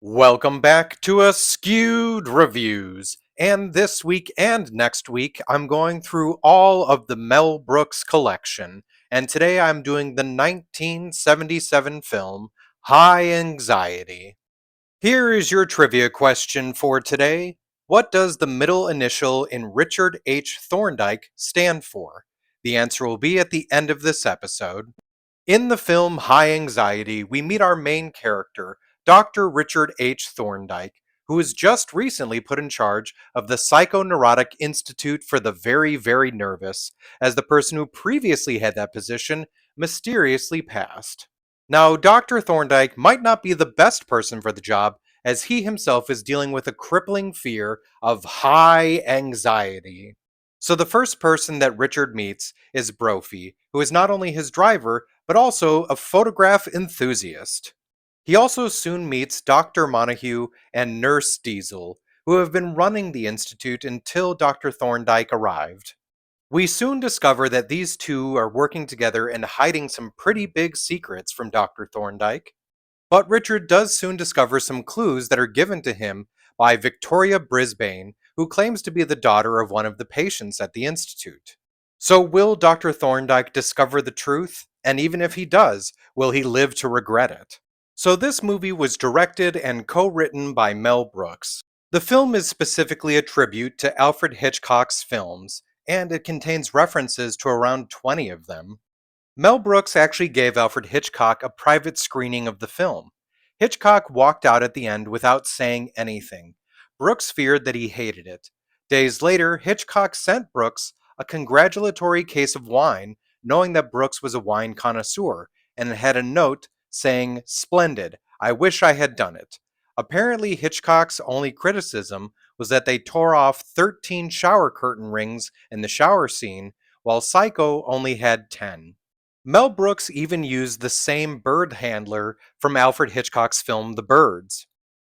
Welcome back to Askewed Reviews. And this week and next week, I'm going through all of the Mel Brooks collection. And today I'm doing the 1977 film High Anxiety. Here is your trivia question for today. What does the middle initial in Richard H. Thorndike stand for? The answer will be at the end of this episode. In the film High Anxiety, we meet our main character, Dr. Richard H. Thorndike, who was just recently put in charge of the Psychoneurotic Institute for the Very Nervous, as the person who previously had that position mysteriously passed. Now, Dr. Thorndike might not be the best person for the job, as he himself is dealing with a crippling fear of high anxiety. So the first person that Richard meets is Brophy, who is not only his driver, but also a photograph enthusiast. He also soon meets Dr. Montague and Nurse Diesel, who have been running the Institute until Dr. Thorndike arrived. We soon discover that these two are working together and hiding some pretty big secrets from Dr. Thorndike. But Richard does soon discover some clues that are given to him by Victoria Brisbane, who claims to be the daughter of one of the patients at the Institute. So, will Dr. Thorndike discover the truth? And even if he does, will he live to regret it? So, this movie was directed and co written by Mel Brooks. The film is specifically a tribute to Alfred Hitchcock's films, and it contains references to around 20 of them. Mel Brooks actually gave Alfred Hitchcock a private screening of the film. Hitchcock walked out at the end without saying anything. Brooks feared that he hated it. Days later, Hitchcock sent Brooks a congratulatory case of wine, knowing that Brooks was a wine connoisseur, and had a note saying, "Splendid, I wish I had done it." Apparently, Hitchcock's only criticism was that they tore off 13 shower curtain rings in the shower scene, while Psycho only had 10. Mel Brooks even used the same bird handler from Alfred Hitchcock's film The Birds.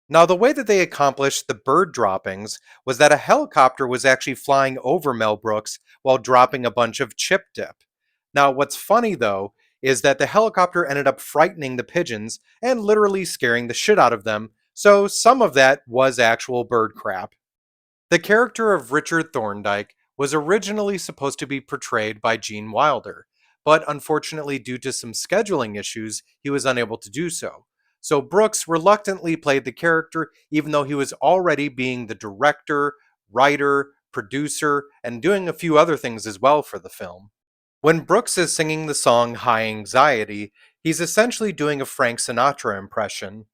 Now, the way that they accomplished the bird droppings was that a helicopter was actually flying over Mel Brooks while dropping a bunch of chip dip. Now, what's funny though is that the helicopter ended up frightening the pigeons and literally scaring the shit out of them, so some of that was actual bird crap. The character of Richard Thorndike was originally supposed to be portrayed by Gene Wilder, but unfortunately, due to some scheduling issues, he was unable to do so. So Brooks reluctantly played the character, even though he was already being the director, writer, producer, and doing a few other things as well for the film. When Brooks is singing the song High Anxiety, he's essentially doing a Frank Sinatra impression.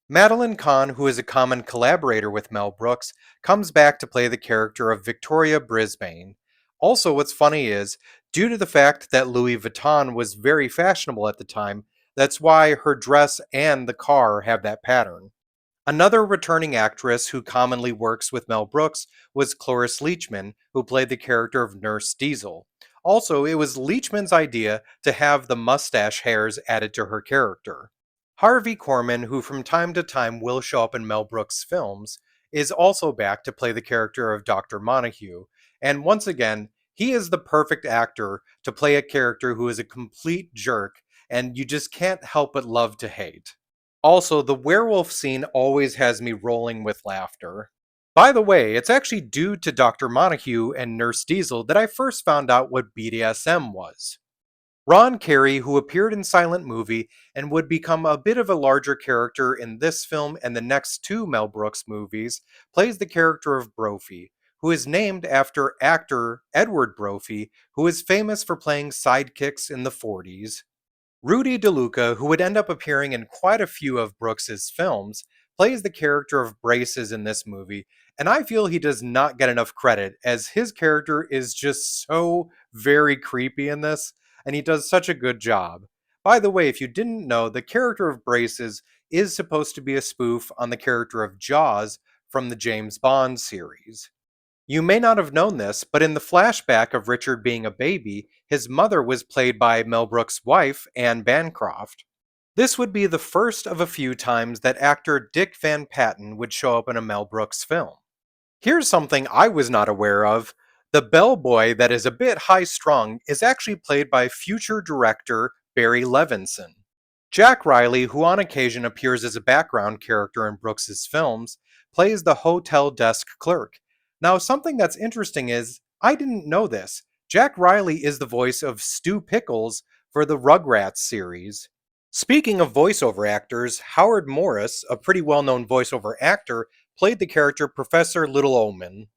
Madeline Kahn, who is a common collaborator with Mel Brooks, comes back to play the character of Victoria Brisbane. Also, what's funny is, due to the fact that Louis Vuitton was very fashionable at the time, that's why her dress and the car have that pattern. Another returning actress who commonly works with Mel Brooks was Cloris Leachman, who played the character of Nurse Diesel. Also, it was Leachman's idea to have the mustache hairs added to her character. Harvey Korman, who from time to time will show up in Mel Brooks' films, is also back to play the character of Dr. Montague. And once again, he is the perfect actor to play a character who is a complete jerk, and you just can't help but love to hate. Also, the werewolf scene always has me rolling with laughter. By the way, it's actually due to Dr. Montague and Nurse Diesel that I first found out what BDSM was. Ron Carey, who appeared in Silent Movie and would become a bit of a larger character in this film and the next two Mel Brooks movies, plays the character of Brophy, who is named after actor Edward Brophy, who is famous for playing sidekicks in the 40s. Rudy DeLuca, who would end up appearing in quite a few of Brooks's films, plays the character of Braces in this movie, and I feel he does not get enough credit as his character is just so very creepy in this, and he does such a good job. By the way, if you didn't know, the character of Braces is supposed to be a spoof on the character of Jaws from the James Bond series. You may not have known this, but in the flashback of Richard being a baby, his mother was played by Mel Brooks' wife, Anne Bancroft. This would be the first of a few times that actor Dick Van Patten would show up in a Mel Brooks film. Here's something I was not aware of. The bellboy that is a bit high strung is actually played by future director Barry Levinson. Jack Riley, who on occasion appears as a background character in Brooks's films, plays the hotel desk clerk. Now, something that's interesting is, I didn't know this. Jack Riley is the voice of Stu Pickles for the Rugrats series. Speaking of voiceover actors, Howard Morris, a pretty well known voiceover actor, played the character Professor Little Omen.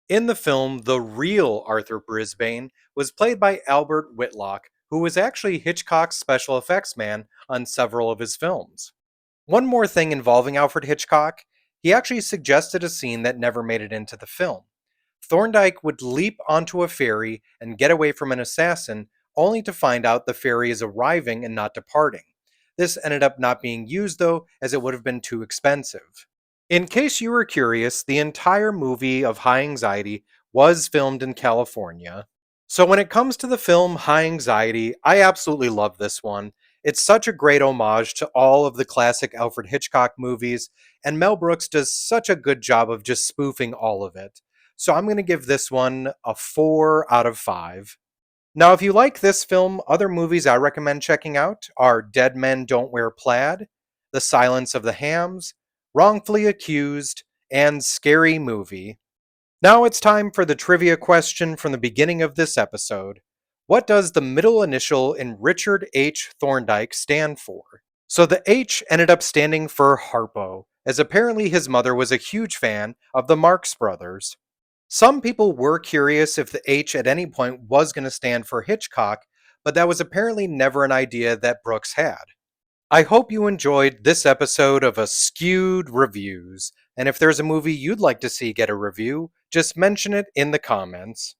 In the film, the real Arthur Brisbane was played by Albert Whitlock, who was actually Hitchcock's special effects man on several of his films. One more thing involving Alfred Hitchcock, he actually suggested a scene that never made it into the film. Thorndike would leap onto a ferry and get away from an assassin, only to find out the ferry is arriving and not departing. This ended up not being used, though, as it would have been too expensive. In case you were curious, the entire movie of High Anxiety was filmed in California. So when it comes to the film High Anxiety, I absolutely love this one. It's such a great homage to all of the classic Alfred Hitchcock movies, and Mel Brooks does such a good job of just spoofing all of it. So I'm going to give this one a 4 out of 5. Now, if you like this film, other movies I recommend checking out are Dead Men Don't Wear Plaid, The Silence of the Hams, Wrongfully Accused, and Scary Movie. Now it's time for the trivia question from the beginning of this episode. What does the middle initial in Richard H. Thorndike stand for? So the H ended up standing for Harpo, as apparently his mother was a huge fan of the Marx Brothers. Some people were curious if the H at any point was going to stand for Hitchcock, but that was apparently never an idea that Brooks had. I hope you enjoyed this episode of Askewed Reviews, and if there's a movie you'd like to see get a review, just mention it in the comments.